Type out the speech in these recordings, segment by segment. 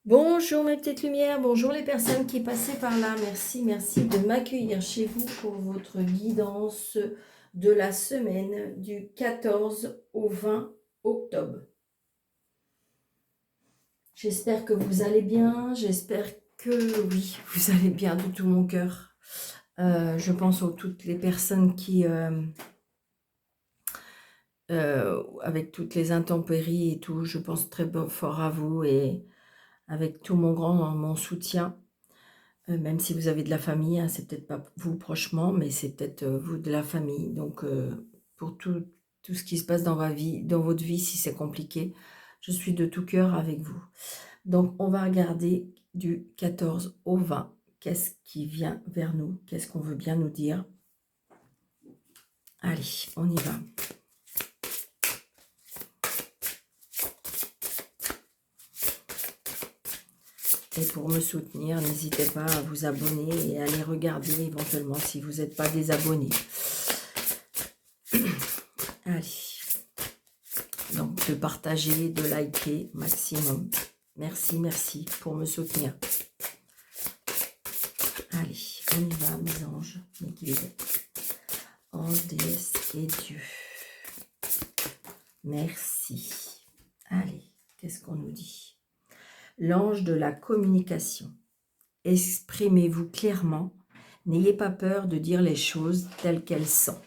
Bonjour mes petites lumières, bonjour les personnes qui passaient par là. Merci de m'accueillir chez vous pour votre guidance de la semaine du 14 au 20 octobre. J'espère que vous allez bien, j'espère que oui, vous allez bien de tout mon cœur. Je pense à toutes les personnes qui, avec toutes les intempéries et tout, je pense très fort à vous et avec tout mon soutien. Même si vous avez de la famille, hein, c'est peut-être pas vous prochement, mais c'est peut-être vous de la famille. Donc, pour tout ce qui se passe dans votre vie, si c'est compliqué, je suis de tout cœur avec vous. Donc, on va regarder du 14 au 20. Qu'est-ce qui vient vers nous? Qu'est-ce qu'on veut bien nous dire? Allez, on y va. Et pour me soutenir, n'hésitez pas à vous abonner et à aller regarder éventuellement si vous n'êtes pas des abonnés. Allez. Donc, de partager, de liker maximum. Merci pour me soutenir. Allez, on y va, mes anges, mes guides. Anges, déesses et Dieu. Merci. Allez, qu'est-ce qu'on nous dit? L'ange de la communication. Exprimez-vous clairement. N'ayez pas peur de dire les choses telles qu'elles sont.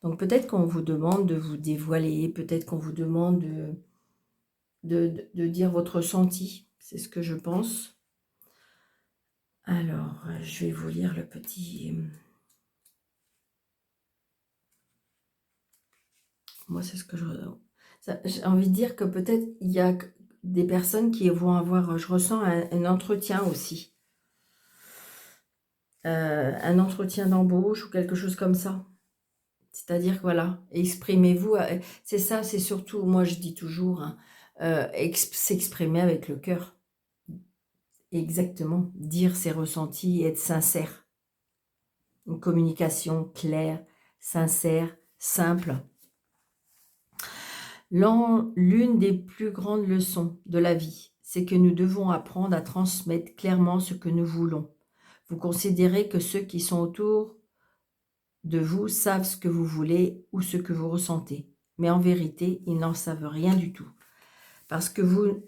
Donc, peut-être qu'on vous demande de vous dévoiler, peut-être qu'on vous demande de dire votre ressenti. C'est ce que je pense. Alors, je vais vous lire le petit... Moi, c'est ce que j'ai envie de dire que peut-être il y a des personnes qui vont avoir... Je ressens un entretien aussi. Un entretien d'embauche ou quelque chose comme ça. C'est-à-dire que voilà, exprimez-vous. C'est ça, c'est surtout, moi je dis toujours, hein, s'exprimer avec le cœur. Exactement. Dire ses ressentis, être sincère. Une communication claire, sincère, simple. L'une des plus grandes leçons de la vie, c'est que nous devons apprendre à transmettre clairement ce que nous voulons. Vous considérez que ceux qui sont autour de vous savent ce que vous voulez ou ce que vous ressentez. Mais en vérité, ils n'en savent rien du tout. Parce que vous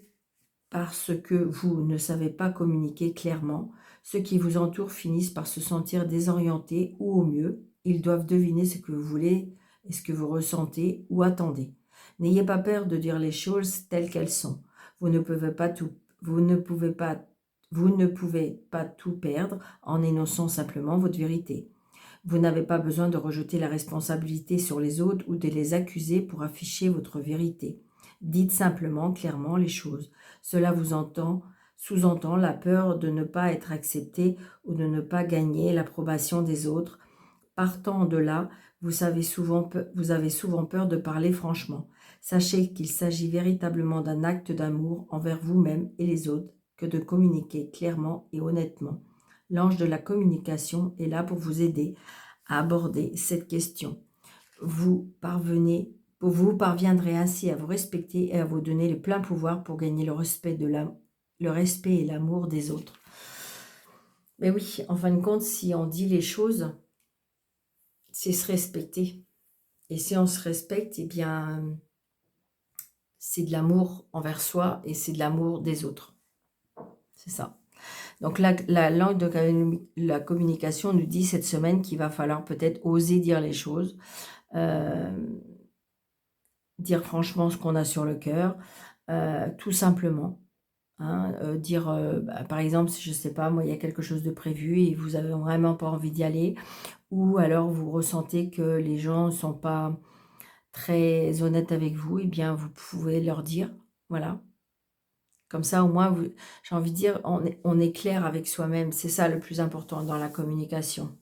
ne savez pas communiquer clairement, ceux qui vous entourent finissent par se sentir désorientés ou au mieux, ils doivent deviner ce que vous voulez et ce que vous ressentez ou attendez. N'ayez pas peur de dire les choses telles qu'elles sont. Vous ne pouvez pas tout perdre en énonçant simplement votre vérité. Vous n'avez pas besoin de rejeter la responsabilité sur les autres ou de les accuser pour afficher votre vérité. Dites simplement, clairement les choses. Cela sous-entend la peur de ne pas être accepté ou de ne pas gagner l'approbation des autres. Partant de là, vous avez souvent peur de parler franchement. Sachez qu'il s'agit véritablement d'un acte d'amour envers vous-même et les autres que de communiquer clairement et honnêtement. L'ange de la communication est là pour vous aider à aborder cette question. Vous parviendrez ainsi à vous respecter et à vous donner le plein pouvoir pour gagner le respect et l'amour des autres. Mais oui, en fin de compte, si on dit les choses, c'est se respecter. Et si on se respecte, eh bien, c'est de l'amour envers soi et c'est de l'amour des autres. C'est ça. Donc la langue de la communication nous dit cette semaine qu'il va falloir peut-être oser dire les choses, dire franchement ce qu'on a sur le cœur, tout simplement. Hein, par exemple, si je ne sais pas, moi il y a quelque chose de prévu et vous n'avez vraiment pas envie d'y aller, ou alors vous ressentez que les gens ne sont pas très honnêtes avec vous, eh bien vous pouvez leur dire, voilà. Comme ça, au moins, j'ai envie de dire, on est clair avec soi-même. C'est ça le plus important dans la communication.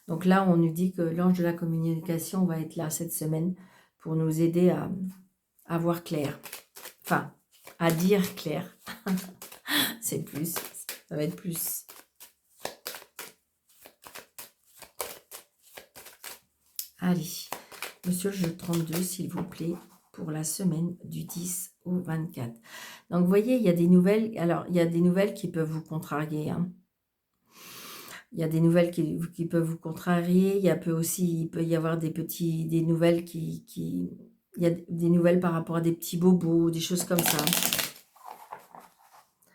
Donc là, on nous dit que l'ange de la communication va être là cette semaine pour nous aider à voir clair. Enfin, à dire clair. C'est plus, ça va être plus. Allez, monsieur le jeu 32, s'il vous plaît, pour la semaine du 10 au 24. Donc, vous voyez, il y a des nouvelles. Alors, il y a des nouvelles qui peuvent vous contrarier, hein. Il y a des nouvelles qui peuvent vous contrarier. Il peut y avoir des nouvelles il y a des nouvelles par rapport à des petits bobos, des choses comme ça.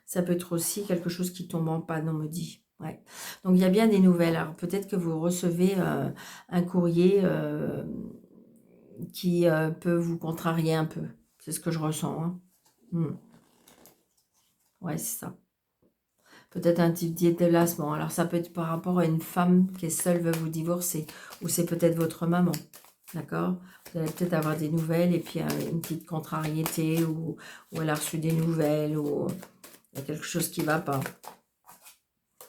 Ça peut être aussi quelque chose qui tombe en panne, on me dit. Ouais. Donc, il y a bien des nouvelles. Alors, peut-être que vous recevez un courrier qui peut vous contrarier un peu. C'est ce que je ressens, hein. Ouais, c'est ça. Peut-être un type de déplacement. Alors, ça peut être par rapport à une femme qui est seule, veut vous divorcer. Ou c'est peut-être votre maman. D'accord? Vous allez peut-être avoir des nouvelles et puis une petite contrariété ou elle a reçu des nouvelles ou il y a quelque chose qui ne va pas.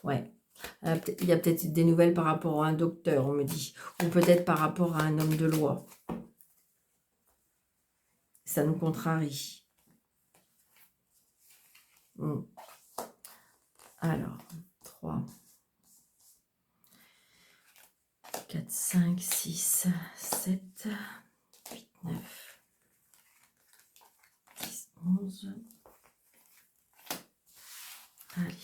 Ouais. Il y a peut-être des nouvelles par rapport à un docteur, on me dit. Ou peut-être par rapport à un homme de loi. Ça nous contrarie. Alors, 3, 4, 5, 6, 7, 8, 9, 10, 11. Allez.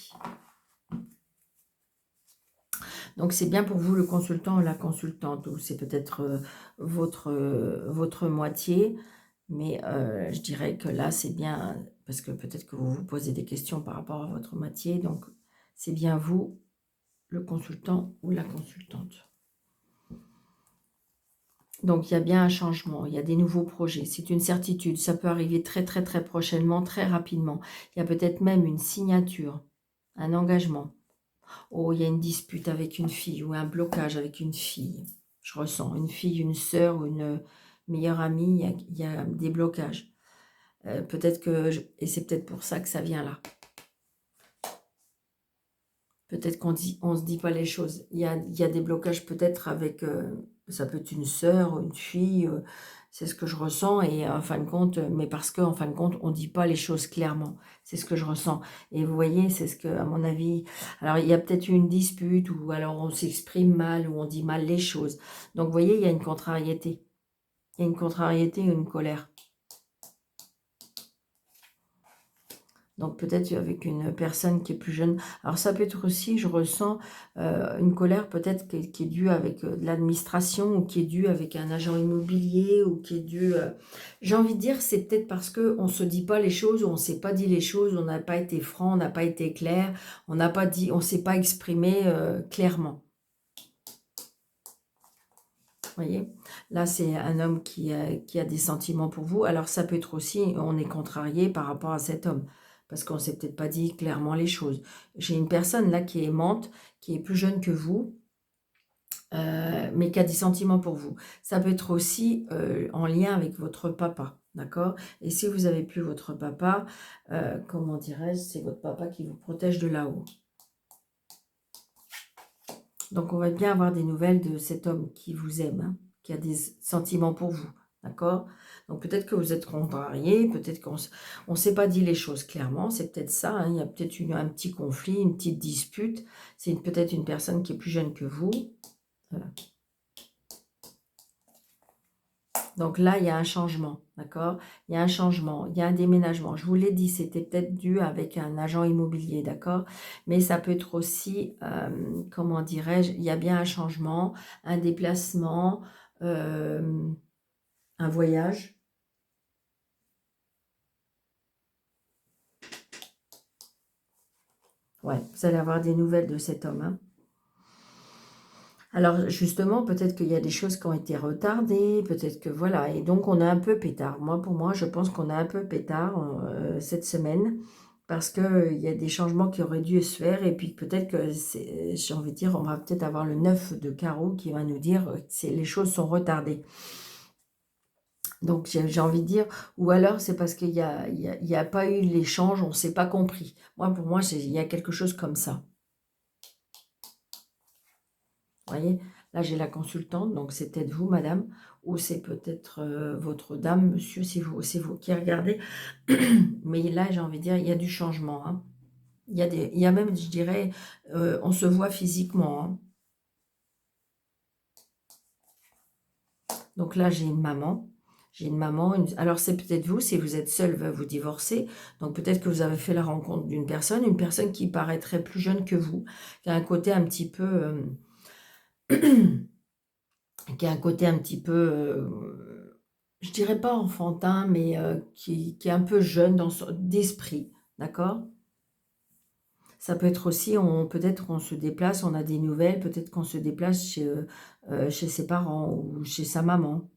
Donc, c'est bien pour vous le consultant ou la consultante, ou c'est peut-être votre moitié, mais je dirais que là, c'est bien, parce que peut-être que vous vous posez des questions par rapport à votre moitié, donc c'est bien vous, le consultant ou la consultante. Donc, il y a bien un changement, il y a des nouveaux projets, c'est une certitude, ça peut arriver très, très, très prochainement, très rapidement. Il y a peut-être même une signature, un engagement. Oh, il y a une dispute avec une fille ou un blocage avec une fille. Je ressens une fille, une sœur ou une meilleure amie, il y a des blocages. Peut-être que, et c'est peut-être pour ça que ça vient là. Peut-être on se dit pas les choses. Il y a des blocages peut-être avec, ça peut être une sœur ou une fille, c'est ce que je ressens. Et en fin de compte, mais parce qu'en fin de compte, on dit pas les choses clairement. C'est ce que je ressens. Et vous voyez, c'est ce que, à mon avis, alors il y a peut-être eu une dispute ou alors on s'exprime mal ou on dit mal les choses. Donc vous voyez, il y a une contrariété. Il y a une contrariété ou une colère. Donc peut-être avec une personne qui est plus jeune. Alors ça peut être aussi, je ressens une colère peut-être qui est due avec de l'administration ou qui est due avec un agent immobilier ou qui est due... j'ai envie de dire, c'est peut-être parce qu'on ne se dit pas les choses ou on ne s'est pas dit les choses, on n'a pas été franc, on n'a pas été clair, on n'a pas dit, on ne s'est pas exprimé clairement. Vous voyez, là c'est un homme qui a des sentiments pour vous. Alors ça peut être aussi, on est contrarié par rapport à cet homme, parce qu'on ne s'est peut-être pas dit clairement les choses. J'ai une personne là qui est aimante, qui est plus jeune que vous, mais qui a des sentiments pour vous. Ça peut être aussi en lien avec votre papa, d'accord? Et si vous n'avez plus votre papa, comment dirais-je, c'est votre papa qui vous protège de là-haut. Donc on va bien avoir des nouvelles de cet homme qui vous aime, hein, qui a des sentiments pour vous, d'accord? Donc peut-être que vous êtes contrarié, peut-être qu'on ne s'est pas dit les choses clairement, c'est peut-être ça, hein, il y a peut-être un petit conflit, une petite dispute, c'est peut-être une personne qui est plus jeune que vous. Voilà. Donc là, il y a un changement, d'accord? Il y a un changement, il y a un déménagement. Je vous l'ai dit, c'était peut-être dû avec un agent immobilier, d'accord? Mais ça peut être aussi, comment dirais-je, il y a bien un changement, un déplacement, un voyage. Ouais, vous allez avoir des nouvelles de cet homme, hein. Alors justement, peut-être qu'il y a des choses qui ont été retardées, peut-être que voilà, et donc on a un peu pétard. Pour moi, je pense qu'on a un peu pétard cette semaine, parce qu'il y a des changements qui auraient dû se faire, et puis peut-être que, j'ai envie de dire, on va peut-être avoir le 9 de carreau qui va nous dire que les choses sont retardées. Donc j'ai envie de dire, ou alors c'est parce qu'il n'y a pas eu l'échange, on ne s'est pas compris. Pour moi, il y a quelque chose comme ça. Vous voyez, là j'ai la consultante, donc c'est peut-être vous, madame, ou c'est peut-être votre dame, monsieur, c'est vous qui regardez. Mais là, j'ai envie de dire, il y a du changement, hein. Il y a même, je dirais, on se voit physiquement, hein. Donc là, j'ai une maman. J'ai une maman, alors c'est peut-être vous, si vous êtes seul, vous divorcer. Donc peut-être que vous avez fait la rencontre d'une une personne qui paraîtrait plus jeune que vous, qui a un côté un petit peu... qui a un côté un petit peu, je dirais pas enfantin, mais qui est un peu jeune d'esprit, d'accord? Ça peut être aussi, peut-être on se déplace, on a des nouvelles, peut-être qu'on se déplace chez ses parents ou chez sa maman.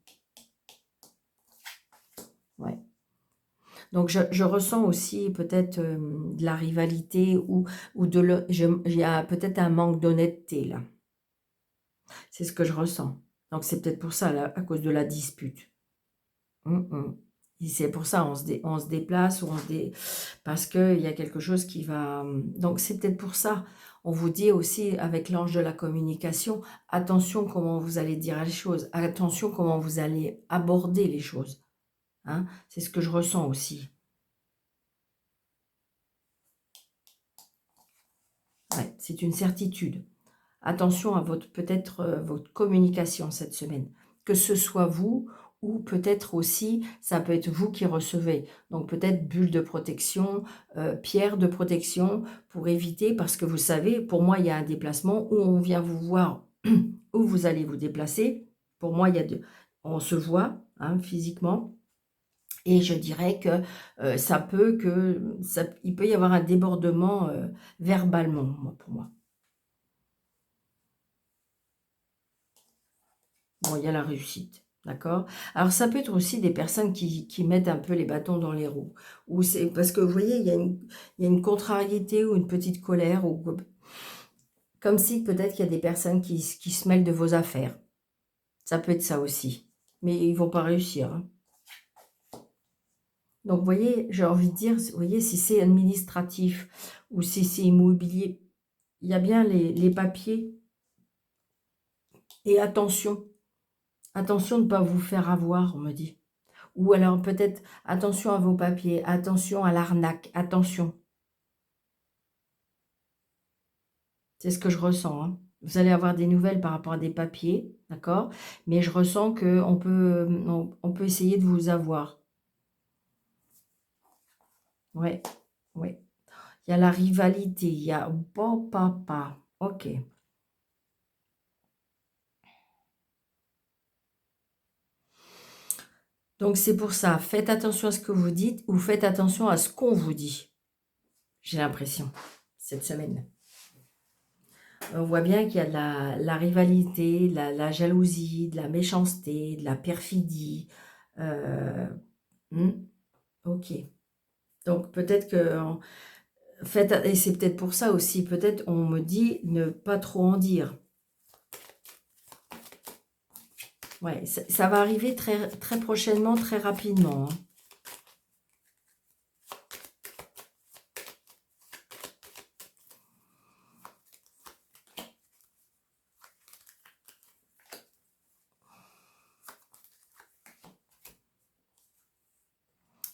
Ouais. Donc je ressens aussi peut-être de la rivalité il y a peut-être un manque d'honnêteté là. C'est ce que je ressens. Donc c'est peut-être pour ça, là, à cause de la dispute. Et c'est pour ça, on se déplace, parce qu'il y a quelque chose qui va... Donc c'est peut-être pour ça, on vous dit aussi, avec l'ange de la communication, attention comment vous allez dire les choses, attention comment vous allez aborder les choses. Hein. C'est ce que je ressens aussi. Ouais, c'est une certitude. Attention à peut-être votre communication cette semaine. Que ce soit vous ou peut-être aussi, ça peut être vous qui recevez. Donc peut-être bulle de protection, pierre de protection pour éviter, parce que vous savez, pour moi, il y a un déplacement où on vient vous voir, où vous allez vous déplacer. Pour moi, on se voit hein, physiquement. Et je dirais que il peut y avoir un débordement verbalement, pour moi. Bon, il y a la réussite, d'accord? Alors, ça peut être aussi des personnes qui mettent un peu les bâtons dans les roues. Ou c'est parce que, vous voyez, il y a une contrariété ou une petite colère, ou comme si peut-être qu'il y a des personnes qui se mêlent de vos affaires. Ça peut être ça aussi. Mais ils vont pas réussir. Hein. Donc, vous voyez, j'ai envie de dire, vous voyez, si c'est administratif ou si c'est immobilier, il y a bien les papiers. Et attention de ne pas vous faire avoir, on me dit. Ou alors peut-être, attention à vos papiers, attention à l'arnaque, attention. C'est ce que je ressens. Hein. Vous allez avoir des nouvelles par rapport à des papiers, d'accord? Mais je ressens qu'on peut essayer de vous avoir. Ouais, ouais. Il y a la rivalité, il y a... Bon, papa, ok. Donc c'est pour ça, faites attention à ce que vous dites ou faites attention à ce qu'on vous dit. J'ai l'impression, cette semaine. On voit bien qu'il y a de la rivalité, la jalousie, de la méchanceté, de la perfidie. Euh, hmm, ok. Donc peut-être que... et c'est peut-être pour ça aussi, peut-être on me dit ne pas trop en dire. Ouais, ça va arriver très, très prochainement, très rapidement. Hein.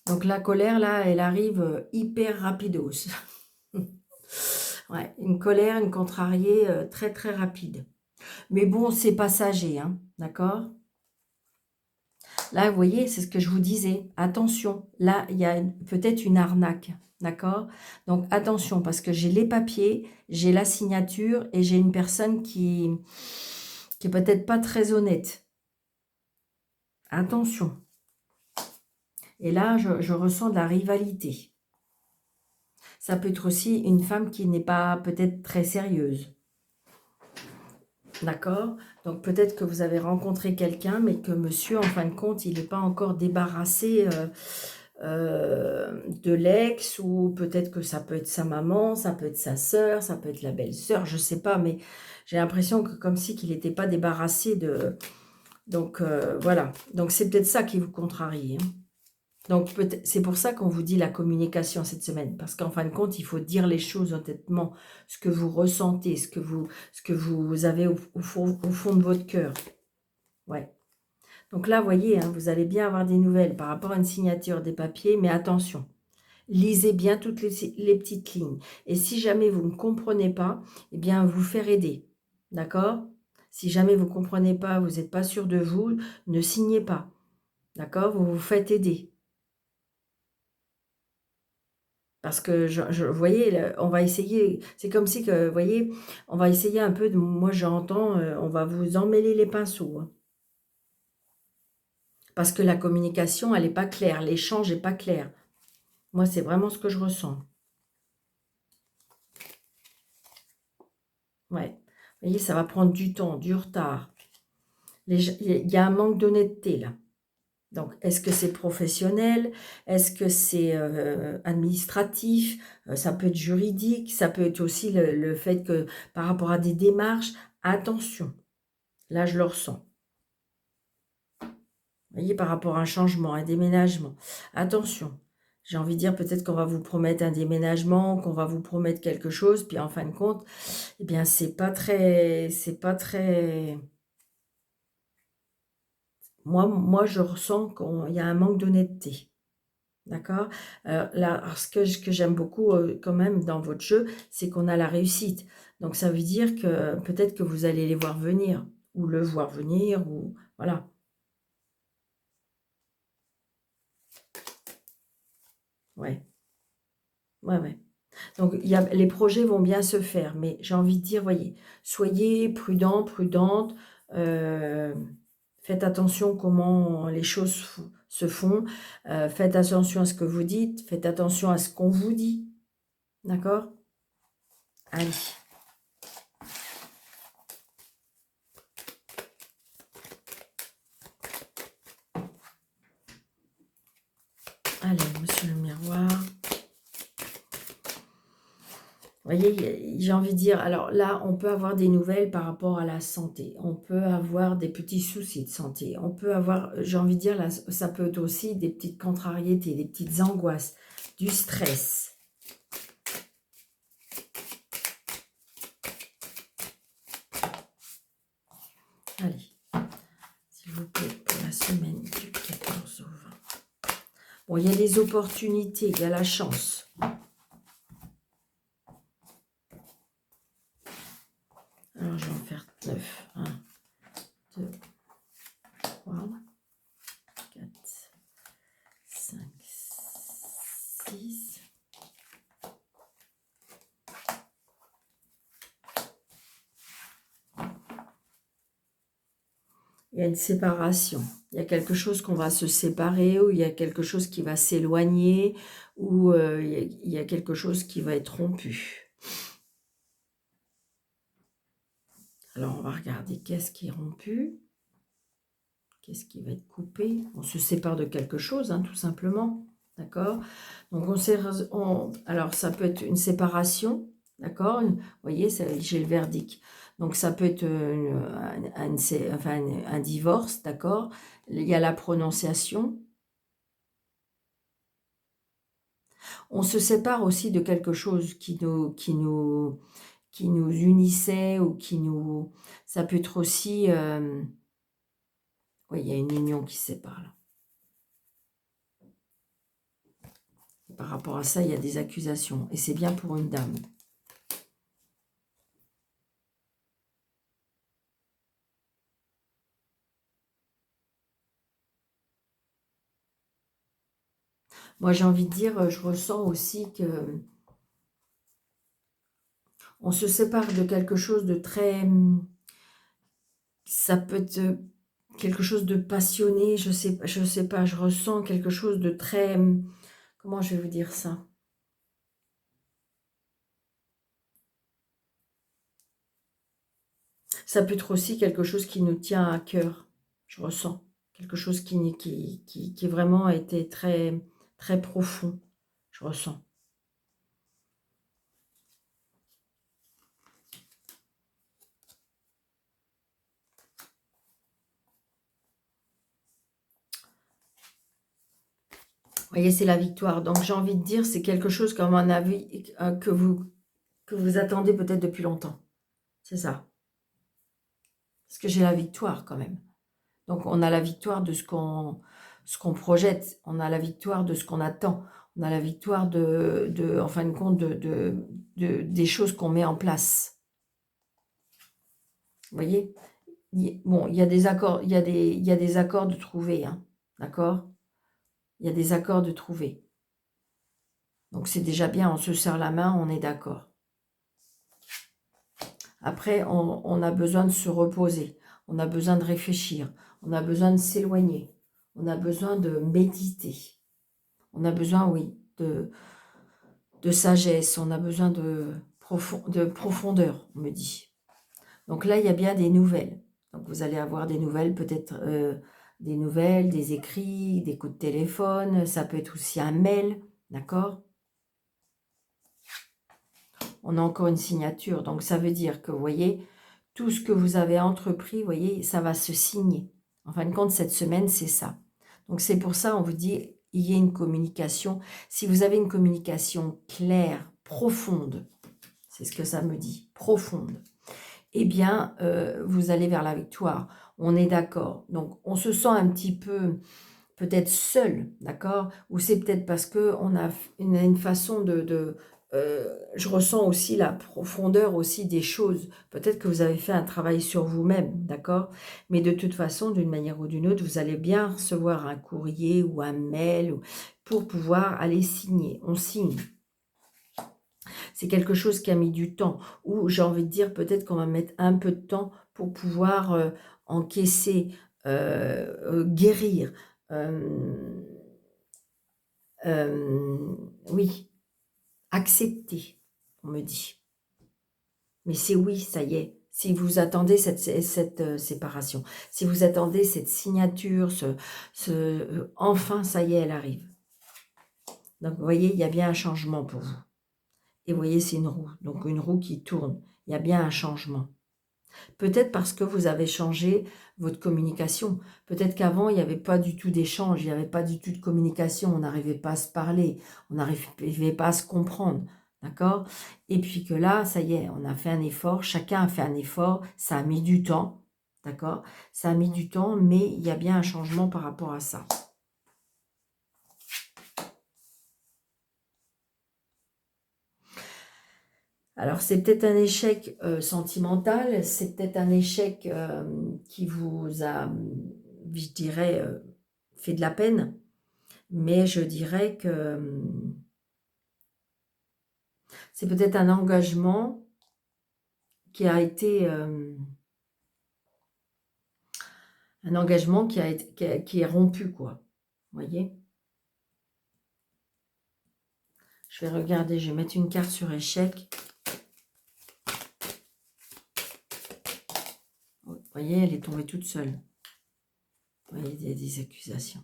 Donc la colère, là, elle arrive hyper rapidos. Ouais, une colère, une contrariée très très rapide. Mais bon, c'est passager, hein, d'accord? Là, vous voyez, c'est ce que je vous disais. Attention, là, il y a peut-être une arnaque, d'accord? Donc attention, parce que j'ai les papiers, j'ai la signature et j'ai une personne qui est peut-être pas très honnête. Attention. Et là, je ressens de la rivalité. Ça peut être aussi une femme qui n'est pas peut-être très sérieuse. D'accord? Donc peut-être que vous avez rencontré quelqu'un, mais que monsieur, en fin de compte, il n'est pas encore débarrassé de l'ex, ou peut-être que ça peut être sa maman, ça peut être sa sœur, ça peut être la belle-sœur, je ne sais pas, mais j'ai l'impression que comme si qu'il n'était pas débarrassé de... Donc voilà, donc c'est peut-être ça qui vous contrarie. Hein. Donc, c'est pour ça qu'on vous dit la communication cette semaine. Parce qu'en fin de compte, il faut dire les choses honnêtement. Ce que vous ressentez, ce que vous avez au fond de votre cœur. Ouais. Donc là, vous voyez, hein, vous allez bien avoir des nouvelles par rapport à une signature des papiers. Mais attention, lisez bien toutes les petites lignes. Et si jamais vous ne comprenez pas, eh bien, vous faire aider. D'accord? Si jamais vous ne comprenez pas, vous n'êtes pas sûr de vous, ne signez pas. D'accord? Vous vous faites aider. Parce que, vous voyez, on va essayer, c'est comme si que, vous voyez, on va essayer un peu, moi j'entends, on va vous emmêler les pinceaux, hein. Parce que la communication, elle n'est pas claire, l'échange n'est pas clair. Moi, c'est vraiment ce que je ressens. Ouais. Vous voyez, ça va prendre du temps, du retard. Il y a un manque d'honnêteté là. Donc, est-ce que c'est professionnel? Est-ce que c'est administratif? Ça peut être juridique, ça peut être aussi le fait que par rapport à des démarches, attention, là je le ressens. Vous voyez, par rapport à un changement, un déménagement, attention. J'ai envie de dire peut-être qu'on va vous promettre un déménagement, qu'on va vous promettre quelque chose, puis en fin de compte, eh bien c'est pas très, moi je ressens qu'il y a un manque d'honnêteté. D'accord? Là, alors ce que j'aime beaucoup, quand même dans votre jeu, c'est qu'on a la réussite. Donc ça veut dire que peut-être que vous allez les voir venir, ou le voir venir, ou voilà. Ouais, ouais, ouais. Donc les projets vont bien se faire, mais j'ai envie de dire, voyez, soyez prudents, prudentes, faites attention comment les choses se font, faites attention à ce que vous dites, faites attention à ce qu'on vous dit, d'accord? Allez. Allez, monsieur le miroir. Vous voyez, j'ai envie de dire, alors là, on peut avoir des nouvelles par rapport à la santé. On peut avoir des petits soucis de santé. On peut avoir, j'ai envie de dire, là, ça peut être aussi des petites contrariétés, des petites angoisses, du stress. Allez, s'il vous plaît, pour la semaine du 14 au 20. Bon, il y a des opportunités, il y a la chance. Alors, je vais en faire 9. 1, 2, 3, 4, 5, 6. Il y a une séparation. Il y a quelque chose qu'on va se séparer, ou il y a quelque chose qui va s'éloigner, ou il y a quelque chose qui va être rompu. Alors, on va regarder qu'est-ce qui est rompu. Qu'est-ce qui va être coupé? On se sépare de quelque chose, hein, tout simplement. D'accord? Donc, alors, ça peut être une séparation. D'accord? Vous voyez, j'ai le verdict. Donc, ça peut être un divorce. D'accord? Il y a la prononciation. On se sépare aussi de quelque chose qui nous unissait, ou qui nous... Ça peut être aussi... oui, il y a une union qui se sépare là. Et par rapport à ça, il y a des accusations. Et c'est bien pour une dame. Moi, j'ai envie de dire, je ressens aussi que on se sépare de quelque chose de très... Ça peut être quelque chose de passionné, je sais pas, je ressens quelque chose de très... Comment je vais vous dire ça? Ça peut être aussi quelque chose qui nous tient à cœur, je ressens. Quelque chose qui vraiment a été très, très profond, je ressens. Vous voyez, c'est la victoire. Donc, j'ai envie de dire, c'est quelque chose, comme un avis, que vous attendez peut-être depuis longtemps. C'est ça. Parce que j'ai la victoire quand même. Donc, on a la victoire de ce qu'on projette. On a la victoire de ce qu'on attend. On a la victoire en fin de compte, des choses qu'on met en place. Vous voyez? Bon, il y a des accords, il y a des accords de trouver, hein. d'accord? Il y a des accords de trouver. Donc c'est déjà bien, on se serre la main, on est d'accord. Après, on a besoin de se reposer, on a besoin de réfléchir, on a besoin de s'éloigner, on a besoin de méditer, on a besoin, oui, de sagesse, on a besoin de profondeur, on me dit. Donc là, il y a bien des nouvelles. Donc vous allez avoir des nouvelles, peut-être des nouvelles, des écrits, des coups de téléphone, ça peut être aussi un mail, d'accord? On a encore une signature, donc ça veut dire que, vous voyez, tout ce que vous avez entrepris, vous voyez, ça va se signer. En fin de compte, cette semaine, c'est ça. Donc c'est pour ça, on vous dit, il y a une communication. Si vous avez une communication claire, profonde, c'est ce que ça me dit, profonde, eh bien, vous allez vers la victoire. On est d'accord. Donc, on se sent un petit peu, peut-être seul, d'accord? Ou c'est peut-être parce qu'on a une façon je ressens aussi la profondeur aussi des choses. Peut-être que vous avez fait un travail sur vous-même, d'accord? Mais de toute façon, d'une manière ou d'une autre, vous allez bien recevoir un courrier ou un mail pour pouvoir aller signer. On signe. C'est quelque chose qui a mis du temps, ou j'ai envie de dire peut-être qu'on va mettre un peu de temps pour pouvoir encaisser, guérir. euh, oui, accepter, on me dit. Mais c'est oui, ça y est. Si vous attendez cette séparation, si vous attendez cette signature, enfin, ça y est, elle arrive. Donc, vous voyez, il y a bien un changement pour vous. Et vous voyez, c'est une roue. Donc, une roue qui tourne. Il y a bien un changement. Peut-être parce que vous avez changé votre communication. Peut-être qu'avant, il n'y avait pas du tout d'échange, il n'y avait pas du tout de communication, on n'arrivait pas à se parler, on n'arrivait pas à se comprendre. D'accord? Et puis que là, ça y est, on a fait un effort, chacun a fait un effort, ça a mis du temps. D'accord? Ça a mis du temps, mais il y a bien un changement par rapport à ça. Alors, c'est peut-être un échec sentimental, c'est peut-être un échec qui vous a, je dirais, fait de la peine, mais je dirais que c'est peut-être un engagement qui a été, un engagement qui a été, qui est rompu, quoi. Vous voyez? Je vais regarder, je vais mettre une carte sur échec. Vous voyez, elle est tombée toute seule. Vous voyez, il y a des accusations.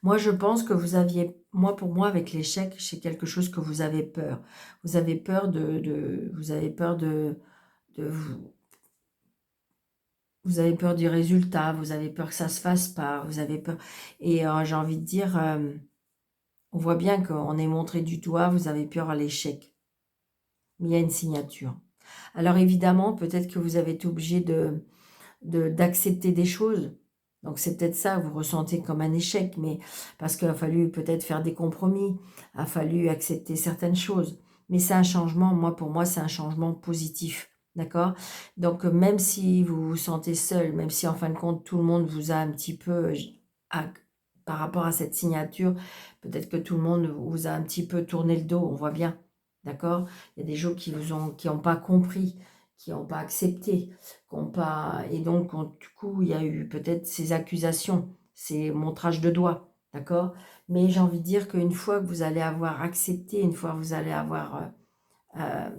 Moi, je pense que vous aviez, pour moi, avec l'échec, c'est quelque chose que vous avez peur. Vous avez peur vous avez peur vous avez peur du résultat, vous avez peur que ça se fasse pas, vous avez peur. Et j'ai envie de dire, on voit bien qu'on est montré du doigt, vous avez peur à l'échec. Mais il y a une signature. Alors évidemment, peut-être que vous avez été obligé d'accepter des choses. Donc c'est peut-être ça, vous ressentez comme un échec, mais parce qu'il a fallu peut-être faire des compromis, a fallu accepter certaines choses. Mais c'est un changement, pour moi, c'est un changement positif. D'accord? Donc même si vous vous sentez seul, même si en fin de compte, tout le monde vous a un petit peu, par rapport à cette signature, peut-être que tout le monde vous a un petit peu tourné le dos, on voit bien. D'accord? Il y a des gens qui n'ont pas compris, qui n'ont pas accepté, et donc du coup il y a eu peut-être ces accusations, ces montrages de doigts, d'accord? Mais j'ai envie de dire qu'une fois que vous allez avoir accepté, une fois que vous allez avoir euh,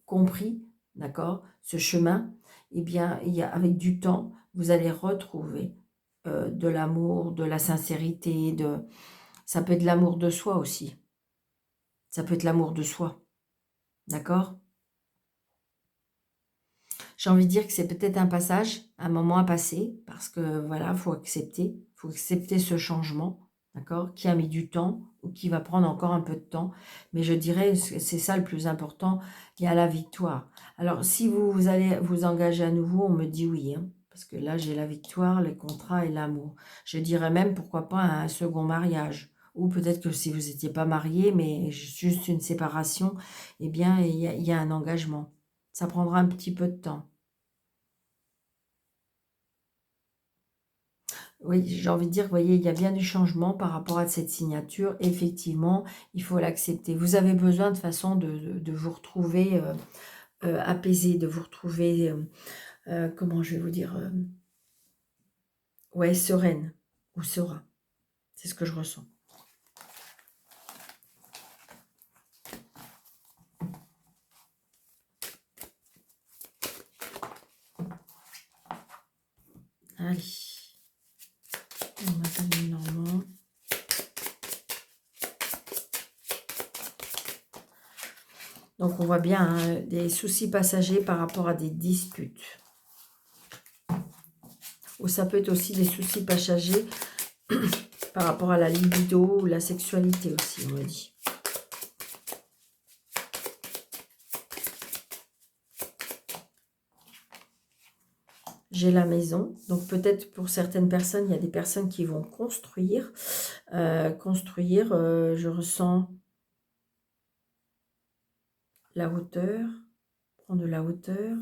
compris, d'accord, ce chemin, eh bien avec du temps, vous allez retrouver de l'amour, de la sincérité, ça peut être l'amour de soi aussi, ça peut être l'amour de soi, d'accord? J'ai envie de dire que c'est peut-être un passage, un moment à passer, parce que voilà, il faut accepter ce changement, d'accord, qui a mis du temps, ou qui va prendre encore un peu de temps, mais je dirais, c'est ça le plus important, il y a la victoire. Alors, si vous allez vous engager à nouveau, on me dit oui, hein, parce que là, j'ai la victoire, les contrats et l'amour. Je dirais même, pourquoi pas, un second mariage, ou peut-être que si vous n'étiez pas marié, mais juste une séparation, eh bien, il y a un engagement. Ça prendra un petit peu de temps. Oui, j'ai envie de dire, vous voyez, il y a bien du changement par rapport à cette signature. Effectivement, il faut l'accepter. Vous avez besoin de façon de vous retrouver apaisé, de vous retrouver, comment je vais vous dire, ouais, sereine ou serein. C'est ce que je ressens. Allez, on m'appelle Normand. Donc, on voit bien hein, des soucis passagers par rapport à des disputes. Ou ça peut être aussi des soucis passagers par rapport à la libido ou la sexualité aussi, on me dit. J'ai la maison. Donc, peut-être pour certaines personnes, il y a des personnes qui vont construire. Je ressens la hauteur, prendre de la hauteur.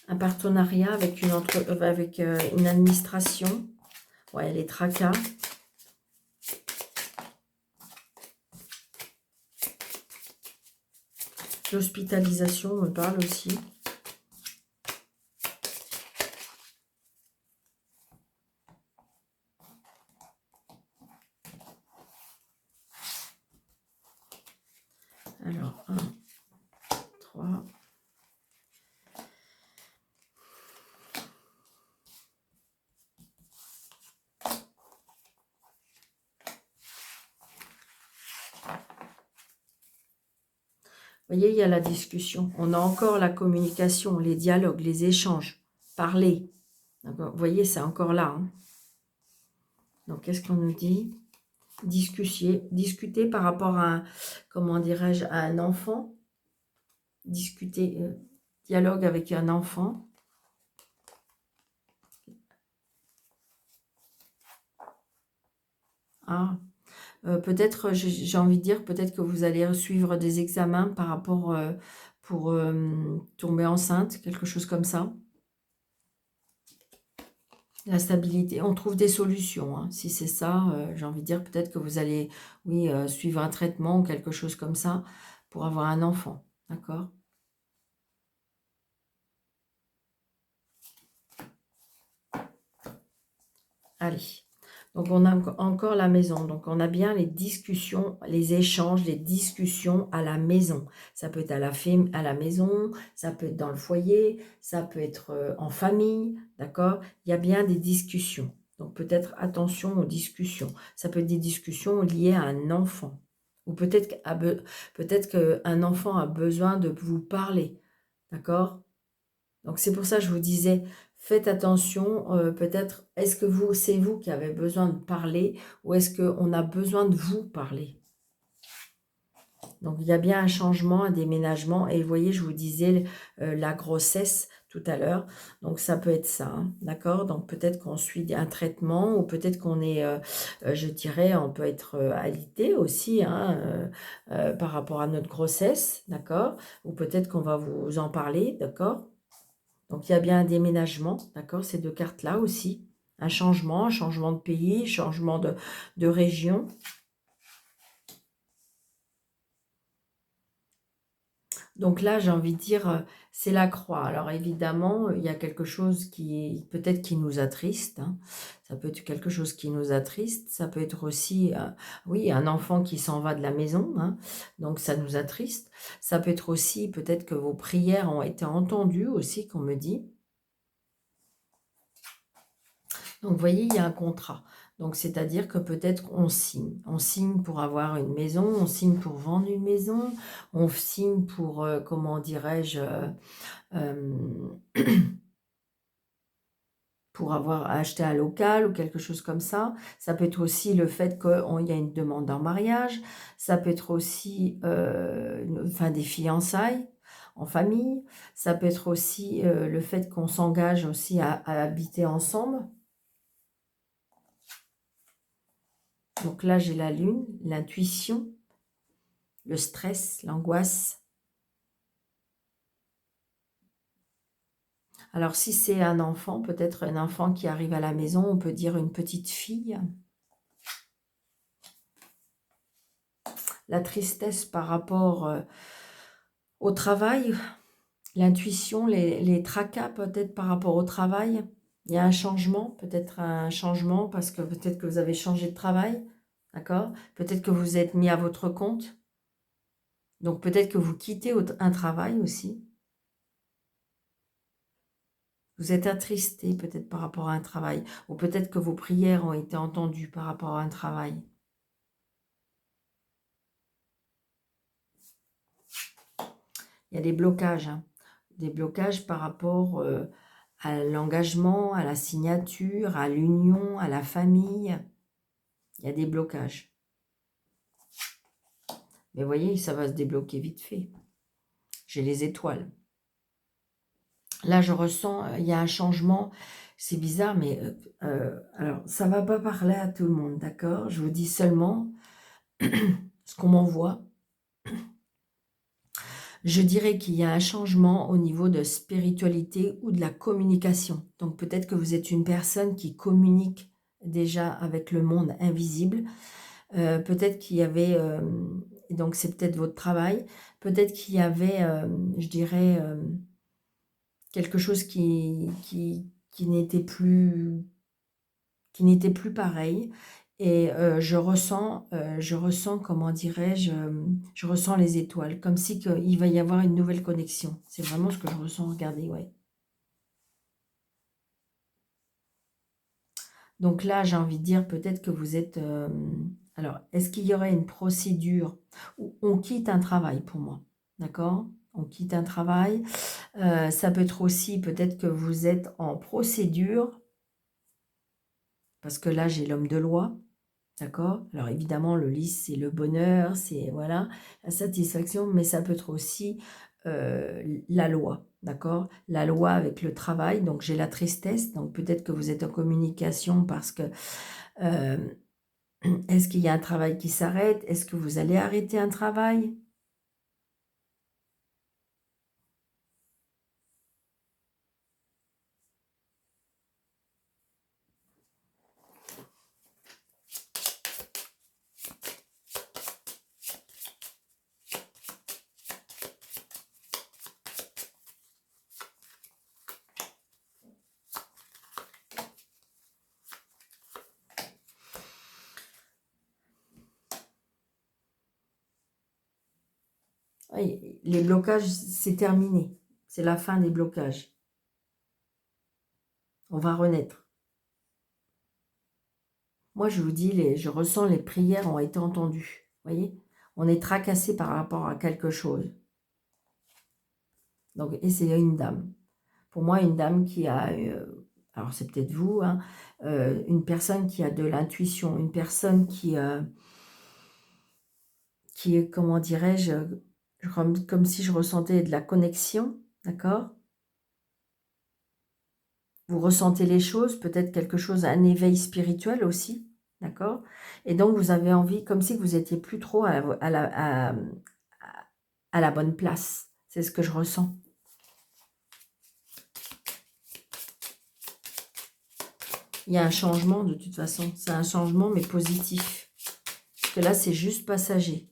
Un partenariat avec une administration. Ouais, les tracas. L'hospitalisation me parle aussi. Alors, 1, 3. Vous voyez, il y a la discussion. On a encore la communication, les dialogues, les échanges, parler. Vous voyez, c'est encore là. Hein. Donc, qu'est-ce qu'on nous dit? Discuter par rapport à, comment dirais-je, à un enfant. Discuter, dialogue avec un enfant. Ah, peut-être, j'ai envie de dire, peut-être que vous allez suivre des examens par rapport pour tomber enceinte, quelque chose comme ça. La stabilité, on trouve des solutions. Hein. Si c'est ça, j'ai envie de dire, peut-être que vous allez, oui, suivre un traitement ou quelque chose comme ça pour avoir un enfant. D'accord? Allez. Donc, on a encore la maison. Donc, on a bien les discussions, les échanges, les discussions à la maison. Ça peut être à la maison, ça peut être dans le foyer, ça peut être en famille, d'accord? Il y a bien des discussions. Donc, peut-être attention aux discussions. Ça peut être des discussions liées à un enfant. Ou peut-être qu'un enfant a besoin de vous parler, d'accord? Donc, c'est pour ça que je vous disais, faites attention, peut-être, est-ce que c'est vous qui avez besoin de parler ou est-ce qu'on a besoin de vous parler? Donc, il y a bien un changement, un déménagement. Et vous voyez, je vous disais la grossesse tout à l'heure. Donc, ça peut être ça, hein, d'accord? Donc, peut-être qu'on suit un traitement ou peut-être qu'on est, je dirais, on peut être alité aussi hein, par rapport à notre grossesse, d'accord? Ou peut-être qu'on va vous en parler, d'accord? Donc, il y a bien un déménagement, d'accord, ces deux cartes-là aussi. Un changement de pays, changement de région. Donc là, j'ai envie de dire, c'est la croix. Alors évidemment, il y a quelque chose qui peut-être qui nous attriste. Hein. Ça peut être quelque chose qui nous attriste. Ça peut être aussi, oui, un enfant qui s'en va de la maison. Hein. Donc ça nous attriste. Ça peut être aussi peut-être que vos prières ont été entendues aussi, qu'on me dit. Donc, vous voyez, il y a un contrat. Donc, c'est-à-dire que peut-être on signe. On signe pour avoir une maison, on signe pour vendre une maison, on signe pour, comment dirais-je, euh, pour avoir acheté un local ou quelque chose comme ça. Ça peut être aussi le fait qu'il y a une demande en mariage. Ça peut être aussi des fiançailles en famille. Ça peut être aussi le fait qu'on s'engage aussi à habiter ensemble. Donc là, j'ai la lune, l'intuition, le stress, l'angoisse. Alors, si c'est un enfant, peut-être un enfant qui arrive à la maison, on peut dire une petite fille. La tristesse par rapport au travail, l'intuition, les tracas peut-être par rapport au travail. Il y a un changement, peut-être un changement parce que peut-être que vous avez changé de travail, d'accord? Peut-être que vous êtes mis à votre compte. Donc peut-être que vous quittez un travail aussi. Vous êtes attristé peut-être par rapport à un travail. Ou peut-être que vos prières ont été entendues par rapport à un travail. Il y a des blocages, hein. Des blocages par rapport à l'engagement, à la signature, à l'union, à la famille. Il y a des blocages. Mais vous voyez, ça va se débloquer vite fait. J'ai les étoiles. Là, je ressens, il y a un changement. C'est bizarre, mais alors, ça ne va pas parler à tout le monde, d'accord? Je vous dis seulement ce qu'on m'envoie. Je dirais qu'il y a un changement au niveau de spiritualité ou de la communication. Donc, peut-être que vous êtes une personne qui communique déjà avec le monde invisible. Peut-être qu'il y avait, donc c'est peut-être votre travail, peut-être qu'il y avait, je dirais, quelque chose qui n'était plus pareil. Et je ressens, comment dirais-je, je ressens les étoiles, comme si il va y avoir une nouvelle connexion. C'est vraiment ce que je ressens, regardez, ouais. Donc là, j'ai envie de dire peut-être que vous êtes... alors, est-ce qu'il y aurait une procédure où on quitte un travail pour moi? D'accord? On quitte un travail. Ça peut être aussi peut-être que vous êtes en procédure, parce que là, j'ai l'homme de loi. D'accord? Alors évidemment, le lys, c'est le bonheur, c'est voilà, la satisfaction, mais ça peut être aussi la loi. D'accord? La loi avec le travail, donc j'ai la tristesse, donc peut-être que vous êtes en communication parce que euh, est-ce qu'il y a un travail qui s'arrête? Est-ce que vous allez arrêter un travail? Oui, les blocages, c'est terminé. C'est la fin des blocages. On va renaître. Moi, je vous dis, je ressens les prières ont été entendues. Vous voyez? On est tracassé par rapport à quelque chose. Donc, et c'est une dame. Pour moi, une dame qui a, alors c'est peut-être vous, hein, une personne qui a de l'intuition, une personne qui est, comment dirais-je, comme si je ressentais de la connexion, d'accord? Vous ressentez les choses, peut-être quelque chose, un éveil spirituel aussi, d'accord? Et donc, vous avez envie, comme si vous étiez plus trop à la bonne place. C'est ce que je ressens. Il y a un changement de toute façon. C'est un changement, mais positif. Parce que là, c'est juste passager.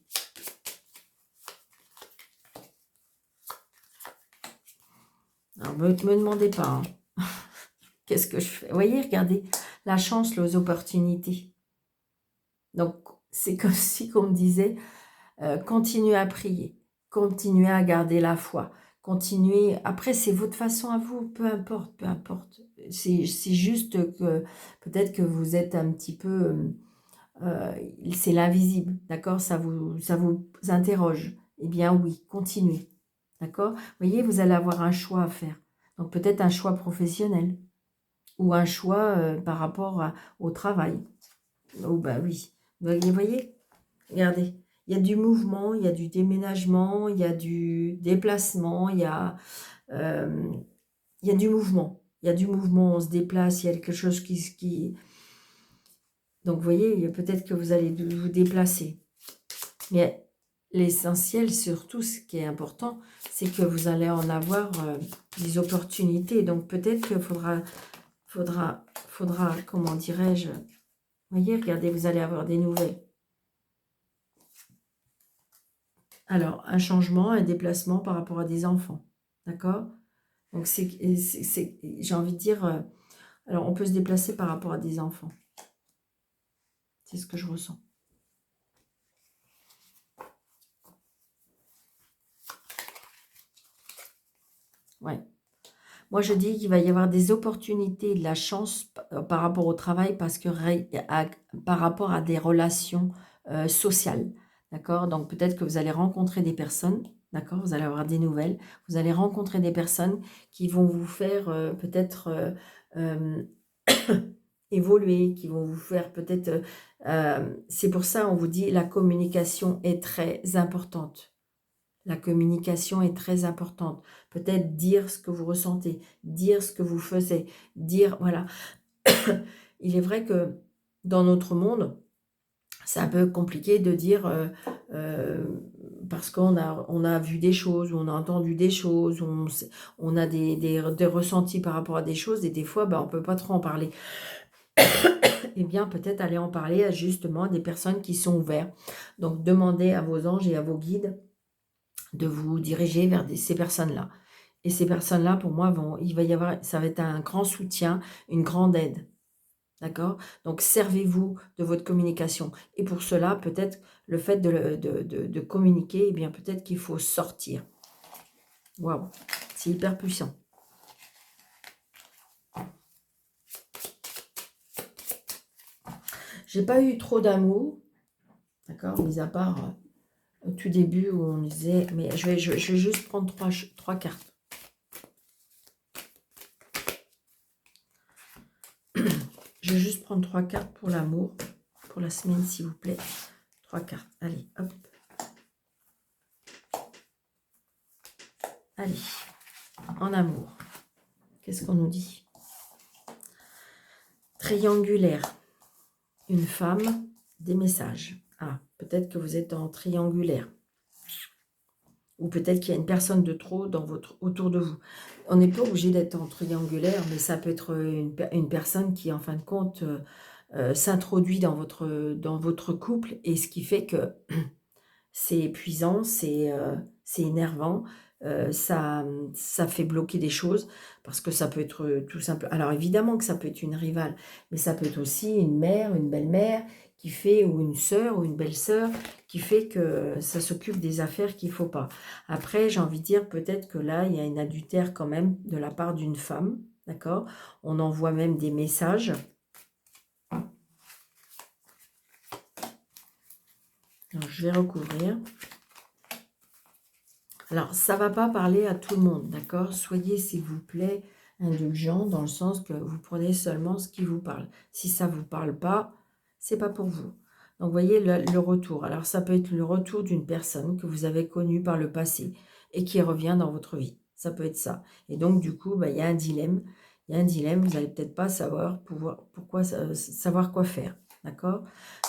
Alors, me demandez pas. Hein. Qu'est-ce que je fais? Vous voyez, regardez. La chance, les opportunités. Donc, c'est comme si on me disait, continuez à prier. Continuez à garder la foi. Continuez. Après, c'est votre façon à vous. Peu importe, peu importe. C'est juste que peut-être que vous êtes un petit peu... c'est l'invisible, d'accord? Ça vous interroge. Eh bien oui, continuez, d'accord? Vous voyez, vous allez avoir un choix à faire. Donc peut-être un choix professionnel ou un choix par rapport au travail. Oh bah oui, vous voyez, regardez, il y a du mouvement, il y a du déménagement, il y a du déplacement, euh, il y a du mouvement. Il y a du mouvement, on se déplace, il y a quelque chose qui... Donc, vous voyez, peut-être que vous allez vous déplacer. Mais l'essentiel, surtout, ce qui est important, c'est que vous allez en avoir des opportunités. Donc, peut-être qu'il faudra, comment dirais-je, voyez, regardez, vous allez avoir des nouvelles. Alors, un changement, un déplacement par rapport à des enfants. D'accord? Donc, j'ai envie de dire, alors on peut se déplacer par rapport à des enfants. C'est ce que je ressens. Ouais. Moi, je dis qu'il va y avoir des opportunités, de la chance par rapport au travail, parce que par rapport à des relations sociales. D'accord? Donc, peut-être que vous allez rencontrer des personnes. D'accord? Vous allez avoir des nouvelles. Vous allez rencontrer des personnes qui vont vous faire peut-être euh, évoluer, qui vont vous faire peut-être... c'est pour ça, on vous dit, la communication est très importante. La communication est très importante. Peut-être dire ce que vous ressentez, dire ce que vous faisiez, dire, voilà. Il est vrai que dans notre monde, c'est un peu compliqué de dire parce on a vu des choses, ou on a entendu des choses, on a des ressentis par rapport à des choses, et des fois, on ne peut pas trop en parler. Eh bien, peut-être aller en parler à justement des personnes qui sont ouvertes. Donc, demandez à vos anges et à vos guides de vous diriger vers ces personnes-là. Et ces personnes-là, pour moi, ça va être un grand soutien, une grande aide. D'accord? Donc, servez-vous de votre communication. Et pour cela, peut-être, le fait de communiquer, eh bien, peut-être qu'il faut sortir. Waouh! C'est hyper puissant. J'ai pas eu trop d'amour, d'accord? Mis à part au tout début où on disait... Mais je vais juste prendre trois cartes. Je vais juste prendre 3 cartes pour l'amour, pour la semaine, s'il vous plaît. 3 cartes. Allez, hop. Allez, en amour. Qu'est-ce qu'on nous dit? Triangulaire. Une femme, des messages. Ah, peut-être que vous êtes en triangulaire. Ou peut-être qu'il y a une personne de trop autour de vous. On n'est pas obligé d'être en triangulaire, mais ça peut être une personne qui, en fin de compte, s'introduit dans votre couple, et ce qui fait que c'est épuisant, c'est énervant, ça fait bloquer des choses, parce que ça peut être tout simple. Alors évidemment que ça peut être une rivale, mais ça peut être aussi une mère, une belle-mère, qui fait, ou une sœur, ou une belle-sœur, qui fait que ça s'occupe des affaires qu'il ne faut pas. Après, j'ai envie de dire, peut-être que là, il y a un adultère quand même de la part d'une femme, d'accord? On envoie même des messages. Alors, je vais recouvrir. Alors, ça ne va pas parler à tout le monde, d'accord? Soyez, s'il vous plaît, indulgents, dans le sens que vous prenez seulement ce qui vous parle. Si ça ne vous parle pas, c'est pas pour vous. Donc, voyez le retour. Alors, ça peut être le retour d'une personne que vous avez connue par le passé et qui revient dans votre vie. Ça peut être ça. Et donc, du coup, il y a un dilemme. Il y a un dilemme, vous n'allez peut-être pas savoir savoir quoi faire, d'accord?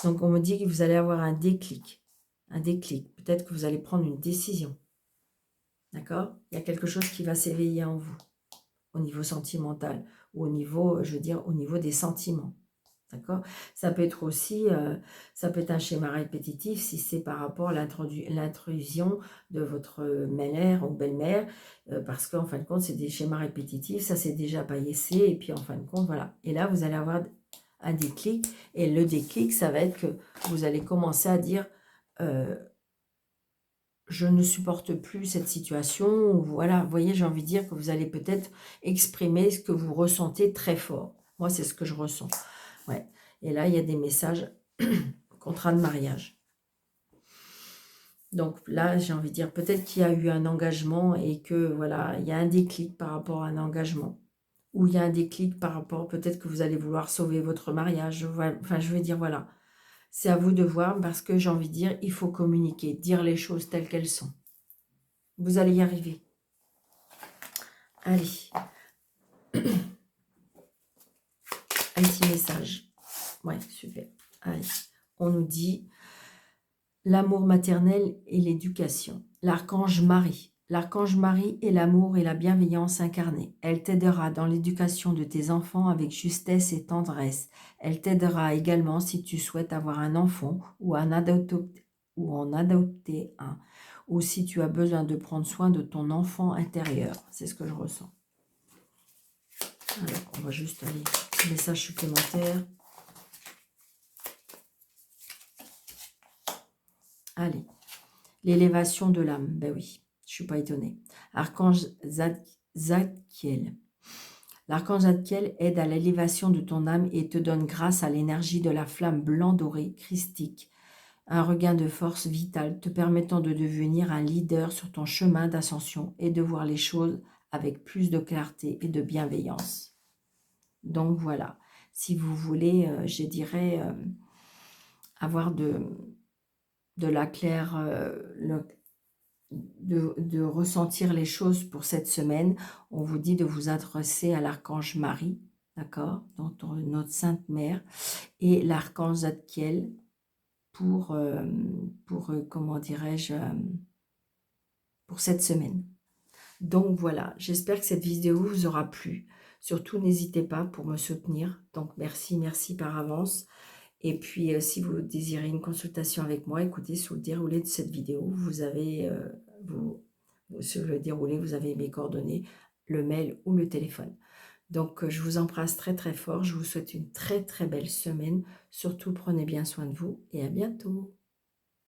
Donc, on me dit que vous allez avoir un déclic. Un déclic. Peut-être que vous allez prendre une décision. D'accord? Il y a quelque chose qui va s'éveiller en vous, au niveau sentimental, ou au niveau, je veux dire, au niveau des sentiments. D'accord? Ça peut être aussi, ça peut être un schéma répétitif si c'est par rapport à l'intrusion de votre mère ou belle-mère, parce qu'en fin de compte, c'est des schémas répétitifs, ça s'est déjà paillé, et puis en fin de compte, voilà. Et là, vous allez avoir un déclic, et le déclic, ça va être que vous allez commencer à dire... je ne supporte plus cette situation, ou voilà, vous voyez, j'ai envie de dire que vous allez peut-être exprimer ce que vous ressentez très fort. Moi, c'est ce que je ressens. Ouais. Et là, il y a des messages, contrat de mariage. Donc là, j'ai envie de dire, peut-être qu'il y a eu un engagement et que, voilà, il y a un déclic par rapport à un engagement. Ou il y a un déclic par rapport, peut-être que vous allez vouloir sauver votre mariage. Enfin, je veux dire, voilà. C'est à vous de voir, parce que j'ai envie de dire, il faut communiquer, dire les choses telles qu'elles sont. Vous allez y arriver. Allez. Un petit message. Ouais, super. Allez. On nous dit L'amour maternel et l'éducation. L'archange Marie. L'archange Marie est l'amour et la bienveillance incarnée. Elle t'aidera dans l'éducation de tes enfants avec justesse et tendresse. Elle t'aidera également si tu souhaites avoir un enfant ou en adopter un, ou si tu as besoin de prendre soin de ton enfant intérieur. C'est ce que je ressens. Alors, on va juste aller message supplémentaire. Allez, l'élévation de l'âme. Ben oui, je ne suis pas étonnée. Archange Zadkiel. L'archange Zadkiel aide à l'élévation de ton âme et te donne grâce à l'énergie de la flamme blanc doré christique, un regain de force vitale te permettant de devenir un leader sur ton chemin d'ascension et de voir les choses avec plus de clarté et de bienveillance. Donc voilà, si vous voulez, je dirais, avoir de la claire, de ressentir les choses pour cette semaine, on vous dit de vous adresser à l'archange Marie, d'accord, notre Sainte Mère, et l'archange Zadkiel pour comment dirais-je, pour cette semaine. Donc voilà, j'espère que cette vidéo vous aura plu. Surtout, n'hésitez pas pour me soutenir. Donc merci par avance. Et puis, si vous désirez une consultation avec moi, écoutez, sous le déroulé de cette vidéo, vous avez, sur le déroulé, vous avez mes coordonnées, le mail ou le téléphone. Donc, je vous embrasse très très fort. Je vous souhaite une très très belle semaine. Surtout, prenez bien soin de vous et à bientôt.